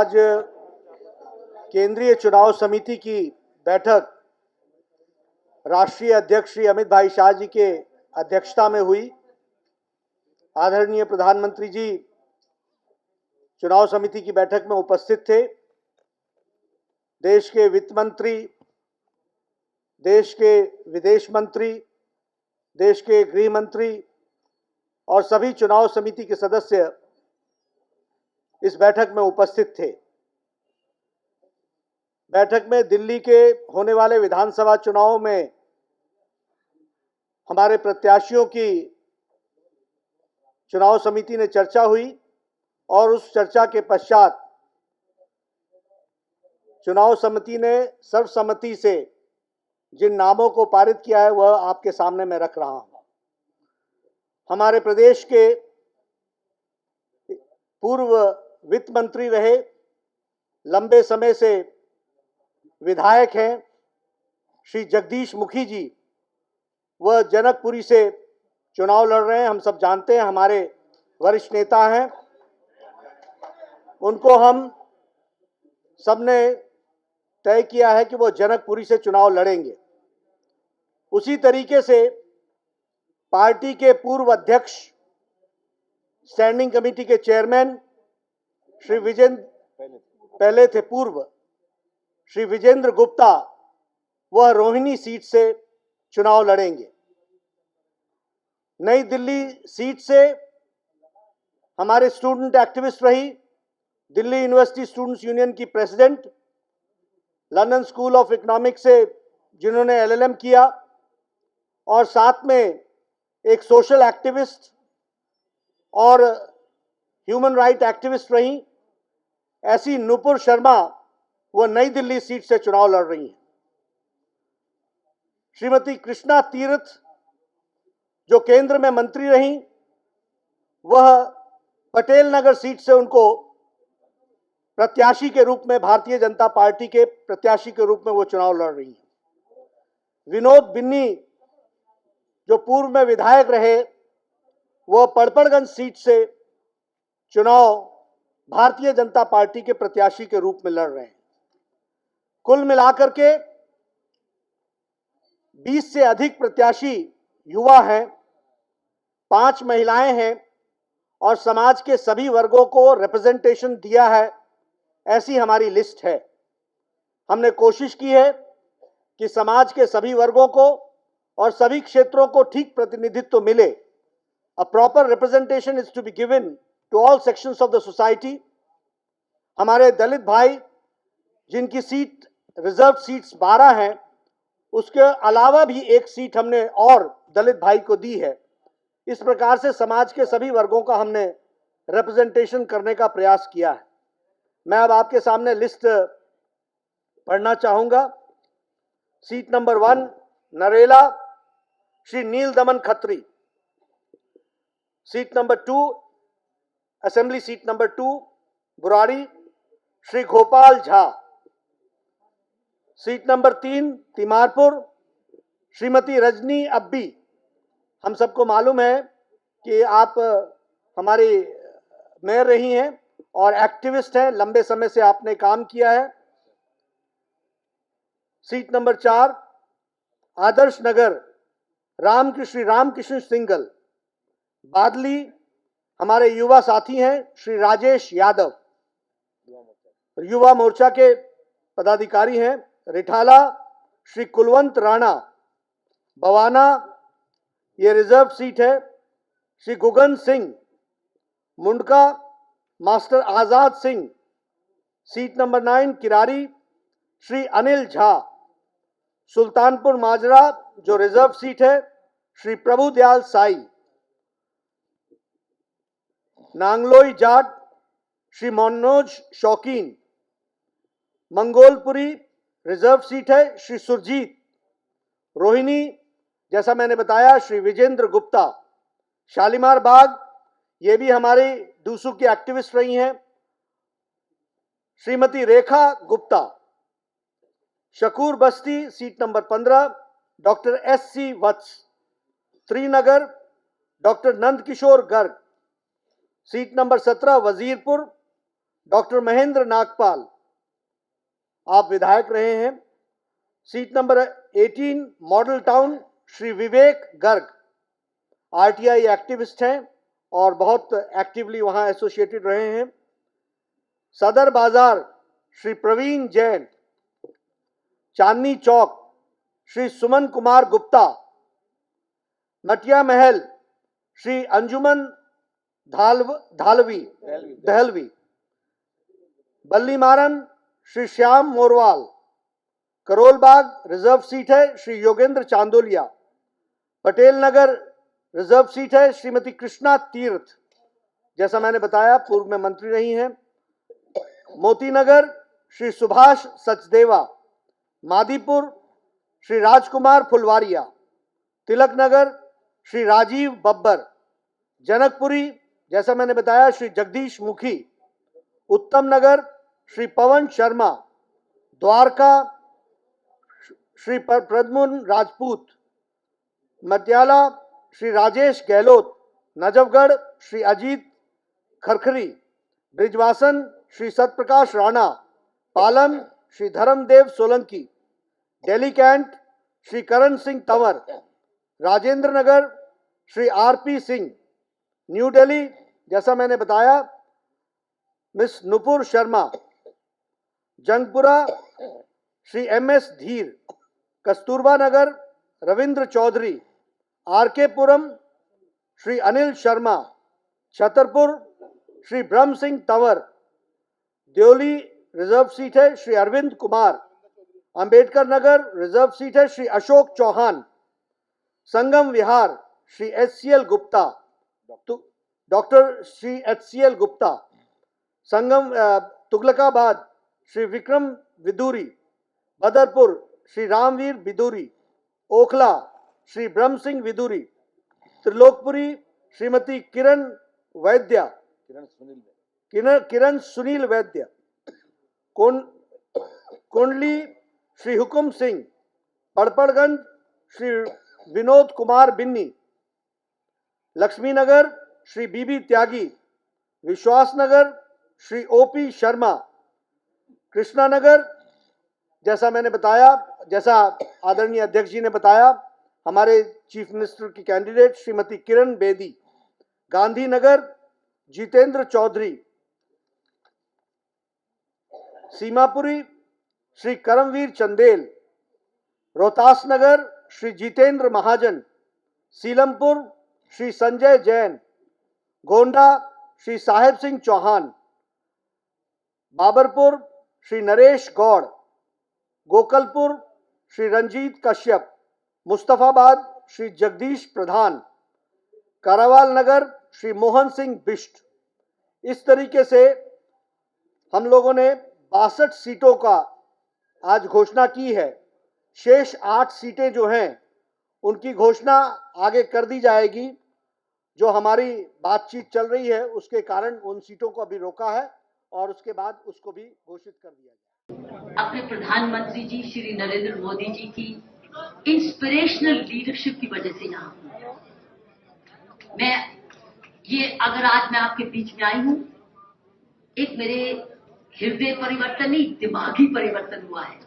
आज केंद्रीय चुनाव समिति की बैठक राष्ट्रीय अध्यक्ष श्री अमित भाई शाह जी के अध्यक्षता में हुई। आदरणीय प्रधानमंत्री जी चुनाव समिति की बैठक में उपस्थित थे। देश के वित्त मंत्री, देश के विदेश मंत्री, देश के गृह मंत्री और सभी चुनाव समिति के सदस्य इस बैठक में उपस्थित थे। बैठक में दिल्ली के होने वाले विधानसभा चुनाव में हमारे प्रत्याशियों की चुनाव समिति ने चर्चा हुई और उस चर्चा के पश्चात चुनाव समिति ने सर्वसम्मति से जिन नामों को पारित किया है वह आपके सामने मैं रख रहा हूं। हमारे प्रदेश के पूर्व वित्त मंत्री रहे, लंबे समय से विधायक हैं श्री जगदीश मुखी जी, वह जनकपुरी से चुनाव लड़ रहे हैं। हम सब जानते हैं, हमारे वरिष्ठ नेता हैं। उनको हम सबने तय किया है कि वो जनकपुरी से चुनाव लड़ेंगे। उसी तरीके से पार्टी के पूर्व अध्यक्ष, स्टैंडिंग कमेटी के चेयरमैन श्री पहले थे पूर्व श्री विजेंद्र गुप्ता, वह रोहिणी सीट से चुनाव लड़ेंगे। नई दिल्ली सीट से हमारे स्टूडेंट एक्टिविस्ट रही, दिल्ली यूनिवर्सिटी स्टूडेंट्स यूनियन की president, London school of economics से जिन्होंने LLM किया और साथ में एक सोशल एक्टिविस्ट और ह्यूमन राइट एक्टिविस्ट रही, ऐसी नुपुर शर्मा वह नई दिल्ली सीट से चुनाव लड़ रही हैं। श्रीमती कृष्णा तीर्थ जो केंद्र में मंत्री रही, वह पटेल नगर सीट से उनको प्रत्याशी के रूप में, भारतीय जनता पार्टी के प्रत्याशी के रूप में वो चुनाव लड़ रही हैं। विनोद बिन्नी जो पूर्व में विधायक रहे, वह पड़पड़गंज सीट से चुनाव भारतीय जनता पार्टी के प्रत्याशी के रूप में लड़ रहे हैं। कुल मिलाकर के 20 से अधिक प्रत्याशी युवा हैं, 5 महिलाएं हैं और समाज के सभी वर्गों को रिप्रेजेंटेशन दिया है, ऐसी हमारी लिस्ट है। हमने कोशिश की है कि समाज के सभी वर्गों को और सभी क्षेत्रों को ठीक प्रतिनिधित्व मिले। A proper representation is to be given to all sections of the society. हमारे दलित भाई जिनकी सीट रिजर्व सीट्स 12 हैं, उसके अलावा भी एक सीट हमने और दलित भाई को दी है। इस प्रकार से समाज के सभी वर्गों का हमने रिप्रेजेंटेशन करने का प्रयास किया है। मैं अब आपके सामने लिस्ट पढ़ना चाहूंगा। Seat number 1 Narela Shri Neel Daman Khatri. Seat number 2 assembly seat number 2 Burari Shri Gopal Jha. Seat number 3 Timarpur Shrimati Rajni Abbi. हम सबको मालूम है कि आप हमारी मेयर रही हैं और एक्टिविस्ट हैं, लंबे समय से आपने काम किया है। Seat number 4 Adarsh Nagar Ramakrishna single. बादली हमारे युवा साथी हैं श्री राजेश यादव, युवा मोर्चा के पदाधिकारी हैं। रिठाला श्री कुलवंत राणा। बवाना ये रिजर्व सीट है Shri Gugan Singh. Mundka master Azad Singh. Seat number 9 Kirari Shri Anil Jha. Sultanpur Majra जो रिजर्व सीट है श्री प्रभुदयाल साई। नांगलोई जाट श्री मनोज शौकीन। मंगोलपुरी रिजर्व सीट है श्री सुरजीत। रोहिणी जैसा मैंने बताया श्री विजेंद्र गुप्ता। शालीमार बाग ये भी हमारी दूसू की एक्टिविस्ट रही हैं Shrimati Rekha Gupta. Shakur Basti seat number 15 doctor SC Vats. Trinagar doctor Nand Kishore Garg. Seat number 17 Wazirpur doctor Mahendra Nagpal, आप विधायक रहे हैं। Seat number 18 Model Town, Shri Vivek Garg, RTI activist हैं और बहुत एक्टिवली वहां एसोसिएटेड रहे हैं। सदर बाजार, श्री प्रवीण जैन। चांदनी चौक, श्री सुमन कुमार गुप्ता। मटिया महल, श्री अंजुमन दहलवी। बल्लीमारन, श्री श्याम मोरवाल। करोलबाग रिजर्व सीट है, श्री योगेंद्र चांदोलिया। पटेल नगर रिजर्व सीट है, श्रीमती कृष्णा तीर्थ, जैसा मैंने बताया पूर्व में मंत्री रही हैं। मोती नगर, श्री सुभाष सचदेवा। मादीपुर, श्री राजकुमार फुलवारिया। तिलक नगर, श्री राजीव बब्बर। जनकपुरी, जैसा मैंने बताया, श्री जगदीश मुखी। उत्तम नगर, श्री पवन शर्मा। द्वारका, श्री प्रद्युम्न राजपूत। मटियाला, Shri Rajesh Gehlot. Najafgarh, Shri Ajit खरखरी। Bijwasan, Shri Satprakash Rana. Palam, Shri Dharmdev Solanki. Delhi cantt, Shri Karan Singh Tanwar. Rajendra Nagar, Shri RP Singh. New Delhi, जैसा मैंने बताया, मिस नुपुर शर्मा। जंगपुरा, श्री एमएस धीर। कस्तूरबा नगर, रविंद्र चौधरी। आरके पुरम, श्री अनिल शर्मा। छतरपुर, श्री ब्रह्म सिंह तंवर। देवली रिजर्व सीट है, श्री अरविंद कुमार। अंबेडकर नगर रिजर्व सीट है, Shri Ashok Chauhan. Sangam Vihar, Shri HCL Gupta, doctor Shri HCL Gupta. Sangam Tughlakabad, Shri Vikram Bidhuri. Badarpur, Shri Ramvir Bidhuri. Okhla, Shri Brahm Singh Bidhuri. Trilokpuri, Shrimati Kiran Sunil Vaidya. Kondli, Shri Hukum Singh. Patparganj, Shri Vinod Kumar Binny. Laxmi Nagar, Shri BB Tyagi. Vishwas Nagar, Shri OP Sharma. Krishna Nagar, जैसा मैंने बताया, जैसा आदरणीय अध्यक्ष जी ने बताया, हमारे चीफ मिनिस्टर की कैंडिडेट श्रीमती किरण बेदी। गांधीनगर, जितेंद्र चौधरी। सीमापुरी, श्री करमवीर चंदेल। रोहतास नगर, श्री जितेंद्र महाजन। सीलमपुर, श्री संजय जैन। गोंडा, श्री साहेब सिंह चौहान। बाबरपुर, श्री नरेश गौड़। गोकलपुर, श्री रंजीत कश्यप। मुस्तफाबाद, श्री जगदीश प्रधान। कारावाल नगर, श्री मोहन सिंह बिष्ट। इस तरीके से हम लोगों ने 62 सीटों का आज घोषणा की है। शेष 8 सीटें जो हैं उनकी घोषणा आगे कर दी जाएगी। जो हमारी बातचीत चल रही है उसके कारण उन सीटों को अभी रोका है और उसके बाद उसको भी घोषित कर दिया जाएगा। अपने प्रधानमंत्री जी श्री नरेंद्र मोदी जी की इंस्पिरेशनल लीडरशिप की वजह से यहाँ हूं। अगर आज मैं आपके बीच में आई हूं, एक मेरे हृदय परिवर्तन नहीं, दिमागी परिवर्तन हुआ है।